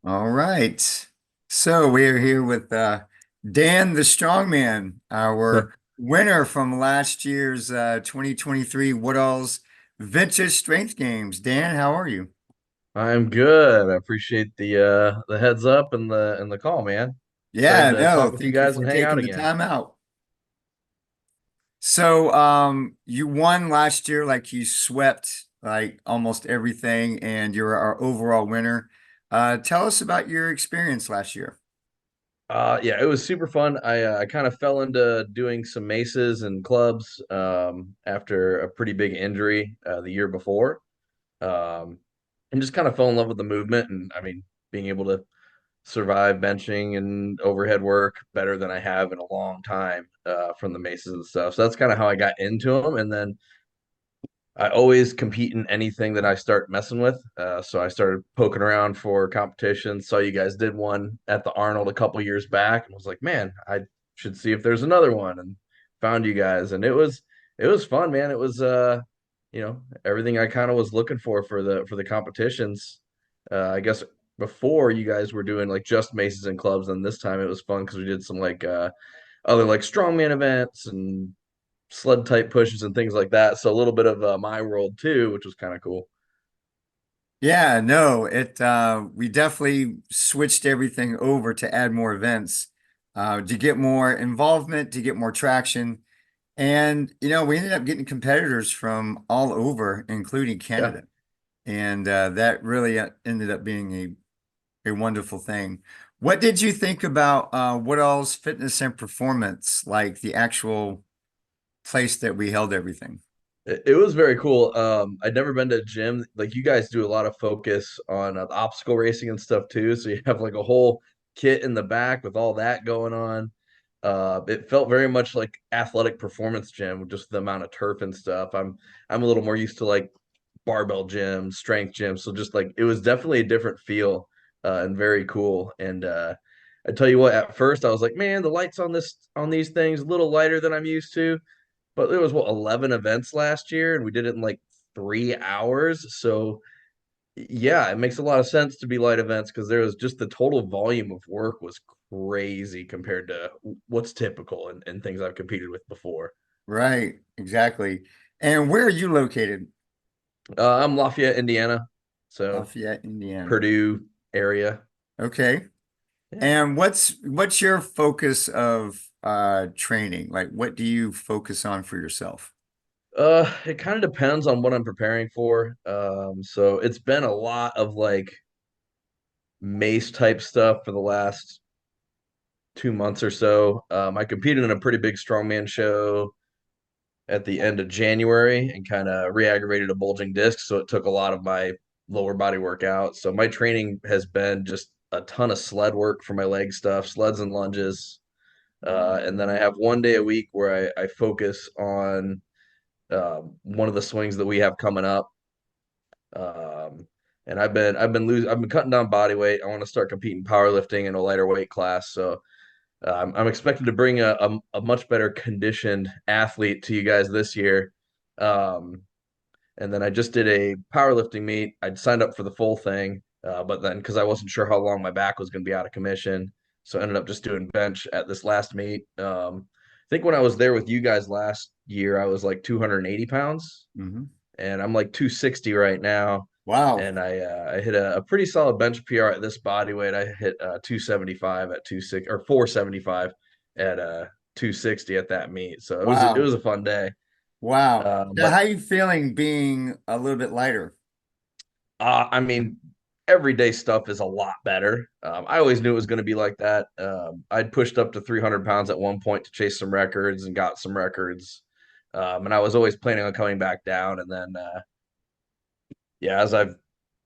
All right. So we're here with Dan the Strongman, our winner from last year's 2023 Woodall's Vintage Strength Games. Dan, how are you? I'm good. I appreciate the heads up and the call, man. Excited Yeah, to no, talk with you thank you guys for and hang out taking the again. time out. So, you won last year, like you swept like almost everything, and you're our overall winner. Tell us about your experience last year. Yeah, it was super fun. I kind of fell into doing some maces and clubs after a pretty big injury the year before. Um, and just kind of fell in love with the movement and I mean being able to survive benching and overhead work better than I have in a long time from the maces and stuff. So that's kind of how I got into them. And then I always compete in anything that I start messing with. So I started poking around for competitions. Saw you guys did one at the Arnold a couple years back, and was like, man, I should see if there's another one. And found you guys, and it was fun, man. It was everything I kind of was looking for the competitions. I guess before you guys were doing like just maces and clubs, and this time it was fun because we did some like other like strongman events and sled type pushes and things like that. So a little bit of my world too, which was kind of cool. Yeah, no, it we definitely switched everything over to add more events, to get more involvement, to get more traction. And we ended up getting competitors from all over, including Yeah. Canada. And that really ended up being a wonderful thing. What did you think about Woodall's Fitness and Performance, like the actual place that we held everything? It was very cool. I'd never been to a gym. Like you guys do a lot of focus on the obstacle racing and stuff too. So you have like a whole kit in the back with all that going on. It felt very much like athletic performance gym with just the amount of turf and stuff. I'm a little more used to like barbell gyms, strength gyms. So just like it was definitely a different feel and very cool. And I tell you what, at first I was like, man, the lights on these things a little lighter than I'm used to. But there was what 11 events last year, and we did it in like 3 hours. So yeah, it makes a lot of sense to be light events because there was just the total volume of work was crazy compared to what's typical and things I've competed with before. Right, exactly. And where are you located? I'm Lafayette, Indiana, so Lafayette, Indiana. Purdue area. Okay. Yeah. And what's your focus of training? Like what do you focus on for yourself? It kind of depends on what I'm preparing for. So it's been a lot of like mace type stuff for the last 2 months or so. I competed in a pretty big strongman show at the end of January and kind of re-aggravated a bulging disc, so it took a lot of my lower body work out. So my training has been just a ton of sled work for my leg stuff, sleds and lunges. And then I have one day a week where I focus on one of the swings that we have coming up. Um, and I've been cutting down body weight. I want to start competing powerlifting in a lighter weight class. So I'm expected to bring a much better conditioned athlete to you guys this year. Um, and then I just did a powerlifting meet. I'd signed up for the full thing, but then because I wasn't sure how long my back was going to be out of commission, so I ended up just doing bench at this last meet. I think when I was there with you guys last year, I was like 280 pounds, Hmm. and I'm like 260 right now. Wow. And I hit a pretty solid bench PR at this body weight. I hit 275 at 26 or 475 at 260 at that meet. So it Wow. was a fun day. Wow. So how But are you feeling being a little bit lighter? I mean, everyday stuff is a lot better. I always knew it was going to be like that. I'd pushed up to 300 pounds at one point to chase some records and got some records. And I was always planning on coming back down. And then, yeah, as I've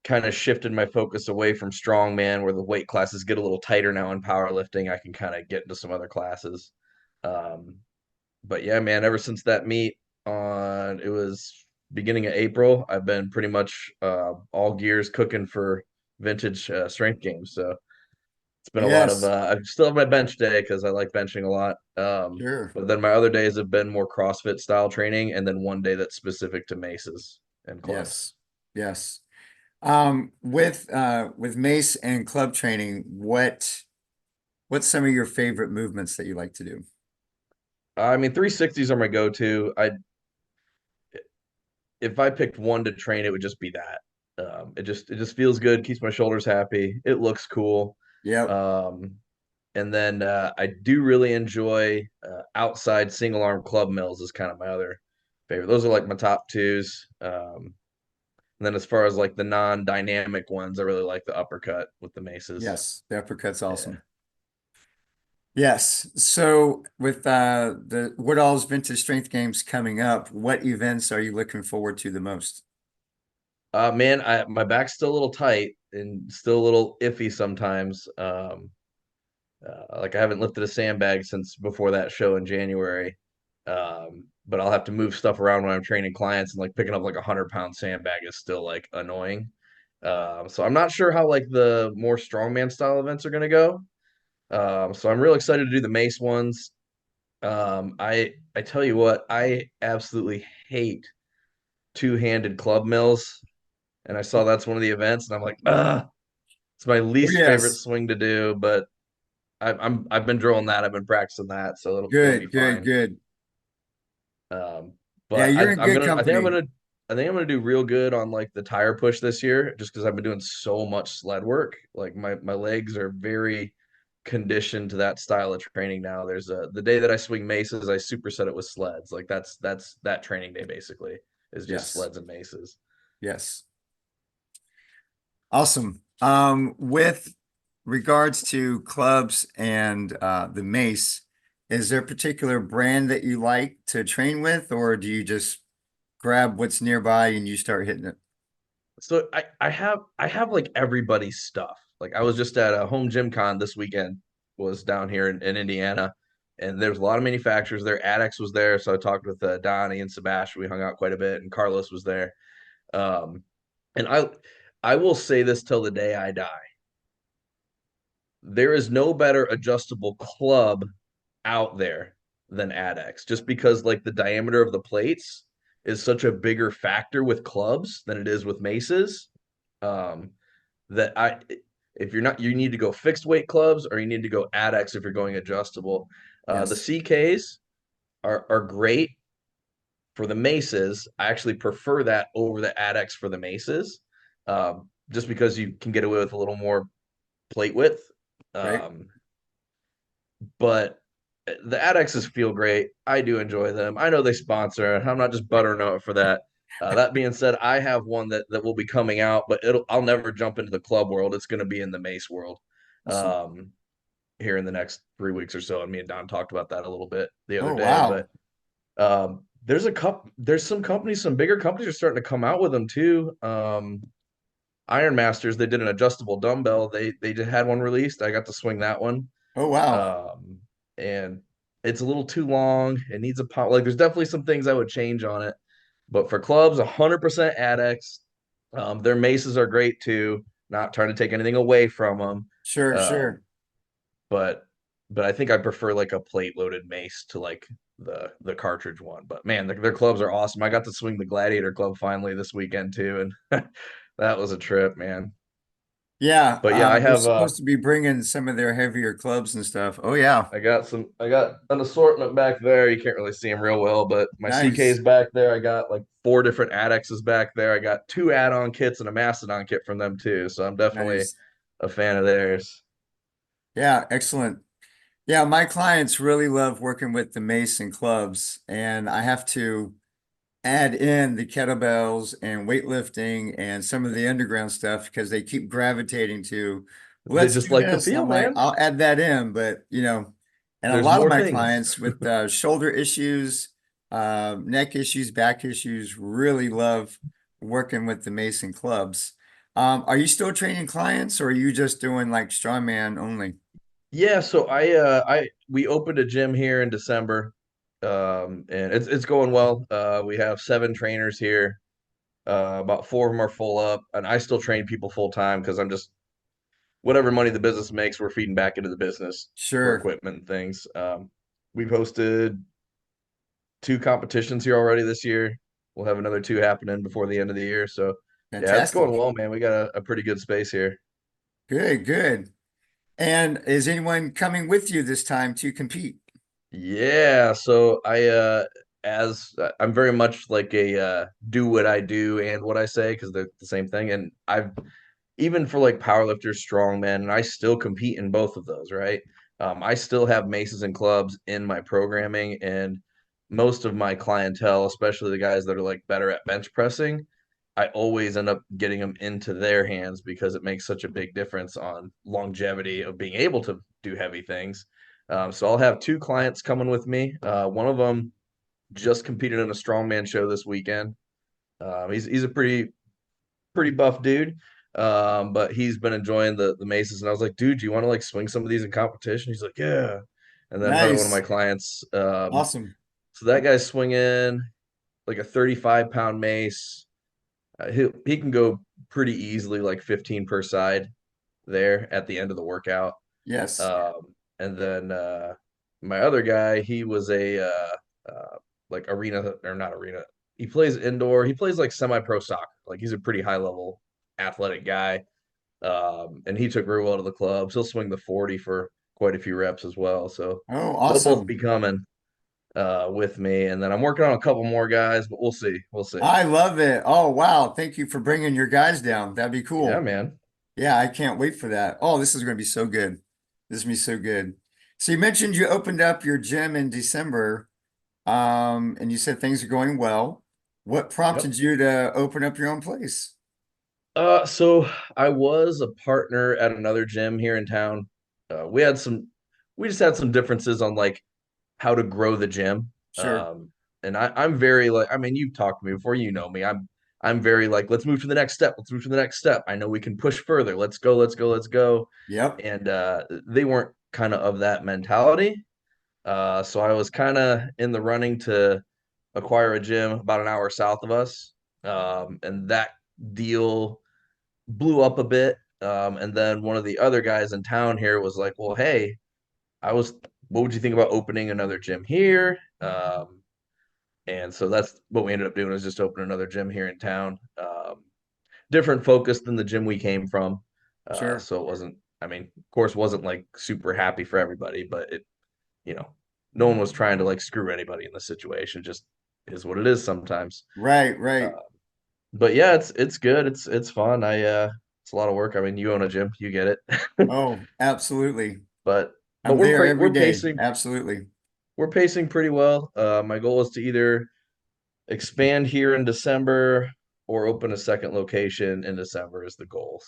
kind of shifted my focus away from strongman, where the weight classes get a little tighter now in powerlifting, I can kind of get into some other classes. Um, but yeah, man, ever since that meet it was beginning of April, I've been pretty much all gears cooking for vintage strength games. So it's been a lot of Yes, I still have my bench day because I like benching a lot. sure. But then my other days have been more CrossFit style training, and then one day that's specific to maces and clubs. Yes. Yes. With mace and club training, what's some of your favorite movements that you like to do? I mean, 360s are my go-to. I If I picked one to train, it would just be that. It just feels good, keeps my shoulders happy. It looks cool. Yep. Um, and then I do really enjoy outside single arm club mills is kind of my other favorite. Those are like my top twos. And then as far as like the non-dynamic ones, I really like the uppercut with the maces. Yes, the uppercut's Yeah. awesome. Yes. So with the Woodall's Vintage Strength Games coming up, what events are you looking forward to the most? Man, my back's still a little tight and still a little iffy sometimes. Like I haven't lifted a sandbag since before that show in January. But I'll have to move stuff around when I'm training clients, and like picking up like 100 pound sandbag is still like annoying. So I'm not sure how like the more strongman style events are gonna go. So I'm real excited to do the mace ones. I tell you what, I absolutely hate two-handed club mills, and I saw that's one of the events, and I'm like, it's my Oh, least favorite yes. swing to do, but I've been drilling that. I've been practicing that, so it'll be Good, good, fine. good. Um, Yeah, but you're in good company. I think I'm gonna do real good on like the tire push this year, just because I've been doing so much sled work. Like my legs are very conditioned to that style of training now. There's the day that I swing maces, I superset it with sleds. Like that's that training day basically is just Yes. sleds and maces. Yes. Awesome. With regards to clubs and the mace, is there a particular brand that you like to train with, or do you just grab what's nearby and you start hitting it? So I have like everybody's stuff. Like I was just at a home gym con this weekend, was down here in Indiana, and there's a lot of manufacturers there. Addix was there, so I talked with Donnie and Sebastian. We hung out quite a bit, and Carlos was there. Um, and I will say this till the day I die. There is no better adjustable club out there than Addix, just because like the diameter of the plates is such a bigger factor with clubs than it is with maces. Um, that I if you're not you need to go fixed weight clubs or you need to go Adex if you're going adjustable. The Yes. CKs are great for the maces. I actually prefer that over the Adex for the maces, just because you can get away with a little more plate width. Right. Um, but the Adexes feel great. I do enjoy them. I know they sponsor. I'm not just buttering out for that. That being said, I have one that will be coming out, but I'll never jump into the club world. It's going to be in the mace world Awesome. um, here in the next 3 weeks or so. And me and Don talked about that a little bit the other Oh, day. But wow. there's some companies, some bigger companies are starting to come out with them too. Iron Masters, they did an adjustable dumbbell. They just had one released. I got to swing that one. Oh, wow. Um, and it's a little too long. It needs a pop. Like there's definitely some things I would change on it. But for clubs, 100% Adex. Their maces are great too. Not trying to take anything away from them. Sure, Um, sure. but but I think I prefer like a plate loaded mace to like the cartridge one. But man, their clubs are awesome. I got to swing the Gladiator Club finally this weekend too, and that was a trip, man. Yeah, But yeah, they're supposed to be bringing some of their heavier clubs and stuff. Oh, yeah. I got an assortment back there. You can't really see them real well, but my CK's Nice. back there. I got like four different Addexes back there. I got two add-on kits and a Mastodon kit from them too. So I'm definitely Nice. a fan of theirs. Yeah, excellent. Yeah, my clients really love working with the Mason clubs, and I have to add in the kettlebells and weightlifting and some of the underground stuff because they keep gravitating to, They let's just do like the this. And feel, I'm like, man. I'll add that in, but and a There's lot of more my things. clients with shoulder issues, neck issues, back issues, really love working with the Mason clubs. Are you still training clients or are you just doing like strongman only? Yeah, so I we opened a gym here in December. And it's going well. We have 7 trainers here. About 4 of them are full up, and I still train people full time because I'm just whatever money the business makes, we're feeding back into the business for Sure. equipment and things. We've hosted 2 competitions here already this year. We'll have another 2 happening before the end of the year. So Yeah, it's going Fantastic. well, man. We got a pretty good space here. Good, good. And is anyone coming with you this time to compete? Yeah, so I'm very much like a do what I do and what I say because they're the same thing. And I've even for like powerlifters, strongmen, and I still compete in both of those, right? I still have maces and clubs in my programming, and most of my clientele, especially the guys that are like better at bench pressing, I always end up getting them into their hands because it makes such a big difference on longevity of being able to do heavy things. So I'll have two clients coming with me. One of them just competed in a strongman show this weekend. He's a pretty buff dude. But he's been enjoying the maces, and I was like, dude, do you want to like swing some of these in competition? He's like, yeah. And then another one of my Nice. clients, Awesome. so that guy's swinging like a 35-pound mace. He can go pretty easily, like 15 per side there at the end of the workout. Yes. And then my other guy, he was a like arena or not arena. He plays indoor. He plays like semi-pro soccer. Like he's a pretty high level athletic guy. And he took very well to the clubs. He'll swing the 40 for quite a few reps as well. So Oh, they'll both be awesome. coming with me. And then I'm working on a couple more guys, but we'll see. We'll see. I love it. Oh, wow. Thank you for bringing your guys down. That'd be Yeah, cool. man. Yeah, I can't wait for that. Oh, this is going to be so good. This is going to be so good. So you mentioned you opened up your gym in December, and you said things are going well. What Yep. prompted you to open up your own place? So I was a partner at another gym here in town. We just had some differences on like how to grow the gym. Sure. And I'm very like, I mean, you've talked to me before, you know me. I'm very like, let's move to the next step. Let's move to the next step. I know we can push further. Let's go, let's go, let's go. Yep. And they weren't kind of that mentality. So I was kind of in the running to acquire a gym about an hour south of us. And that deal blew up a bit. And then one of the other guys in town here was like, well, hey, what would you think about opening another gym here? And so that's what we ended up doing is just open another gym here in town. Different focus than the gym we came from. Sure. So it wasn't, I mean, of course, wasn't like super happy for everybody, but you know, no one was trying to like screw anybody in the situation. Just is what it is sometimes. Right, Uh, right. but yeah, it's good. It's fun. It's a lot of work. I mean, you own a gym, you get it. Oh, absolutely. But I'm we're there every we're day. pacing Absolutely. pretty well. My goal is to either expand here in December or open a second location in December is the goal.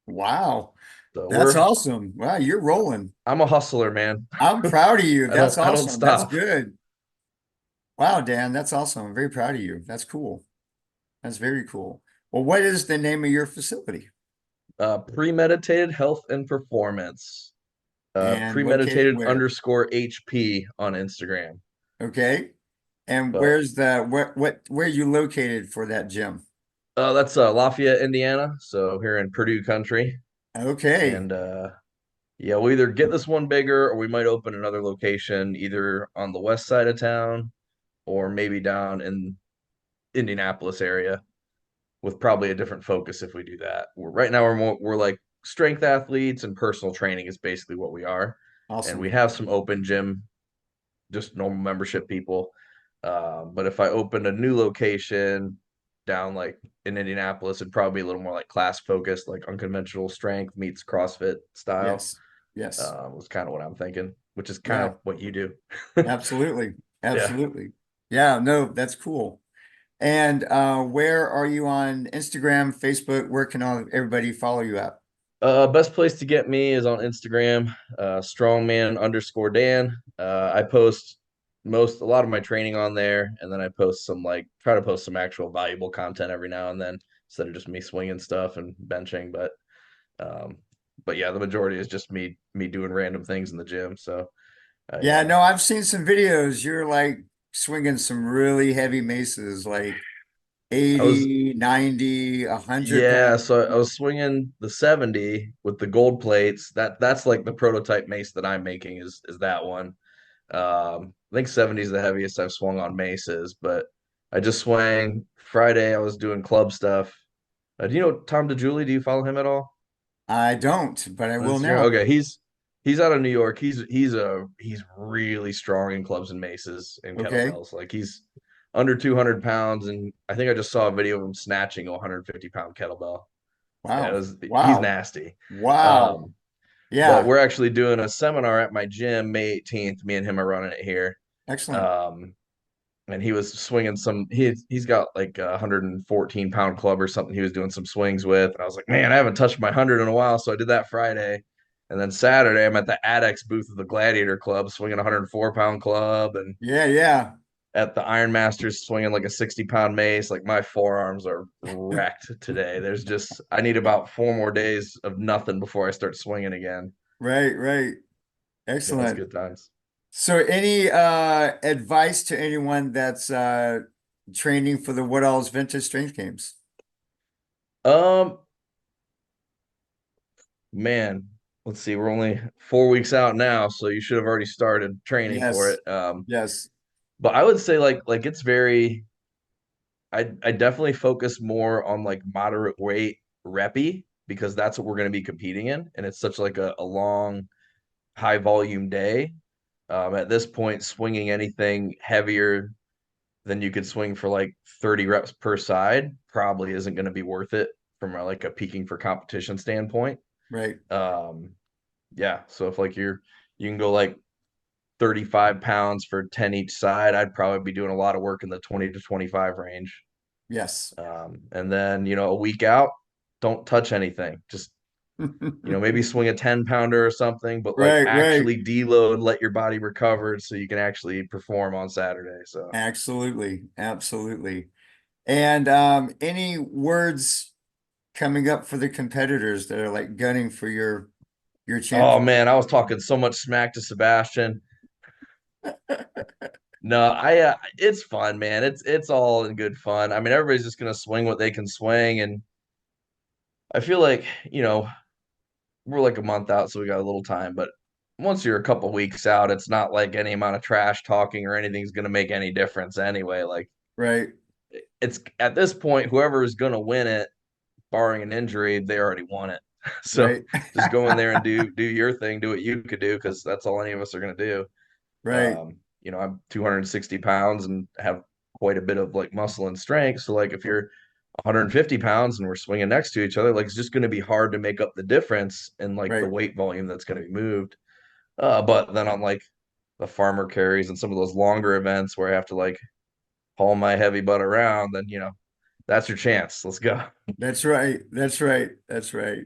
Wow. So That's we're awesome. Wow, you're rolling. I'm a hustler, man. I'm proud of you. That's I don't awesome. That's stop. good. Wow, Dan, that's awesome. I'm very proud of you. That's cool. That's very cool. Well, what is the name of your facility Premeditated health and performance. and located Premeditated where? underscore HP on Instagram. Okay. And But where's the where you located for that gym? that's Lafayette, Indiana. So here in Purdue country. Okay. And yeah, we'll either get this one bigger or we might open another location either on the west side of town or maybe down in Indianapolis area with probably a different focus if we do that. Right now we're like strength athletes and personal training is basically what we are. And we Awesome. have some open gym, just normal membership people. But if I opened a new location down like in Indianapolis, it'd probably be a little more like class focused, like unconventional strength meets CrossFit style. Yes. Yes. Was kind of what I'm thinking, which is kind Yeah, of what you do. absolutely. Yeah. Absolutely. Yeah, no, that's cool. And where are you on Instagram, Facebook? Where can everybody follow you at? Best place to get me is on Instagram, strongman underscore Dan. I post a lot of my training on there, and then I post some like try to post some actual valuable content every now and then instead of just me swinging stuff and benching. Um, but yeah, the majority is just me doing random things in the gym. So Yeah, no, I've seen some videos. You're like swinging some really heavy maces, like I was 80, 90, 100 Yeah, pounds. so I was swinging the 70 with the gold plates. That's like the prototype mace that I'm making is that one. I think 70 is the heaviest I've swung on maces, but I just swang. Friday, I was doing club stuff. Do you know Tom DeJulie? Do you follow him at all? I don't, but I On will Instagram? now. Okay, he's out of New York. He's really strong in clubs and maces and Okay. kettlebells. Like he's under 200 pounds, and I think I just saw a video of him snatching a 150-pound kettlebell. Yeah, Wow. he's Wow. nasty. Wow. Um, but Yeah. we're actually doing a seminar at my gym May 18th. Me and him are running it here. Excellent. Um, and he was swinging he's got like a 114-pound club or something he was doing some swings with. And I was like, man, I haven't touched my 100 in a while. So I did that Friday. And then Saturday, I'm at the ADEX booth of the Gladiator Club swinging a 104-pound club. And Yeah, yeah. at the Iron Masters swinging like a 60-pound mace. Like my forearms are wrecked today. I need about 4 more days of nothing before I start swinging again. Right, right. Yeah, it's Excellent. good times. So any advice to anyone that's training for the Woodall's Vintage Strength Games? Um, Man, let's see. We're only 4 weeks out now, so you should have already started training for Yes. it. Yes. But I would say like it's very. I definitely focus more on like moderate weight reppy because that's what we're going to be competing in, and it's such like a long, high volume day. At this point, swinging anything heavier than you could swing for like 30 reps per side probably isn't going to be worth it from like a peaking for competition standpoint. Right. Um, Yeah. So if like you can go like 35 pounds for 10 each side, I'd probably be doing a lot of work in the 20 to 25 range. Yes. And then, a week out, don't touch anything. Just, maybe swing a 10 pounder or something, but like Right, right. actually deload, let your body recover so you can actually perform on Saturday. So, Absolutely. Absolutely. And any words coming up for the competitors that are like gunning for your oh championship? man, I was talking so much smack to Sebastian. No, it's fun, man. It's all in good fun. I mean, everybody's just gonna swing what they can swing, and I feel like, we're like a month out, so we got a little time. But once you're a couple weeks out, it's not like any amount of trash talking or anything's going to make any difference anyway. Like Right, it's at this point, whoever is going to win it, barring an injury, they already won it. So right. just go in there and do your thing, do what you could do, because that's all any of us are going to do. Right, I'm 260 pounds and have quite a bit of like muscle and strength. So like if you're 150 pounds and we're swinging next to each other, like it's just going to be hard to make up the difference in like the right. weight volume that's going to be moved. But then on like the farmer carries and some of those longer events where I have to like haul my heavy butt around, then that's your chance. Let's go. That's right. That's right. That's right.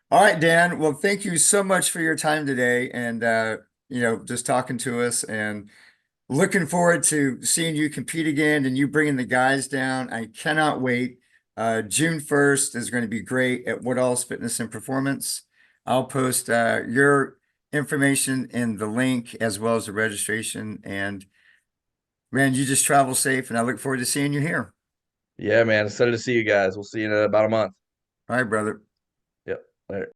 All right, Dan. Well, thank you so much for your time today and just talking to us and looking forward to seeing you compete again and you bringing the guys down. I cannot wait. June 1st is going to be great at Woodall's Fitness and Performance. I'll post your information in the link as well as the registration. And man, you just travel safe, and I look forward to seeing you here. Yeah, man. Excited to see you guys. We'll see you in about a month. All right, brother. Yep. Later.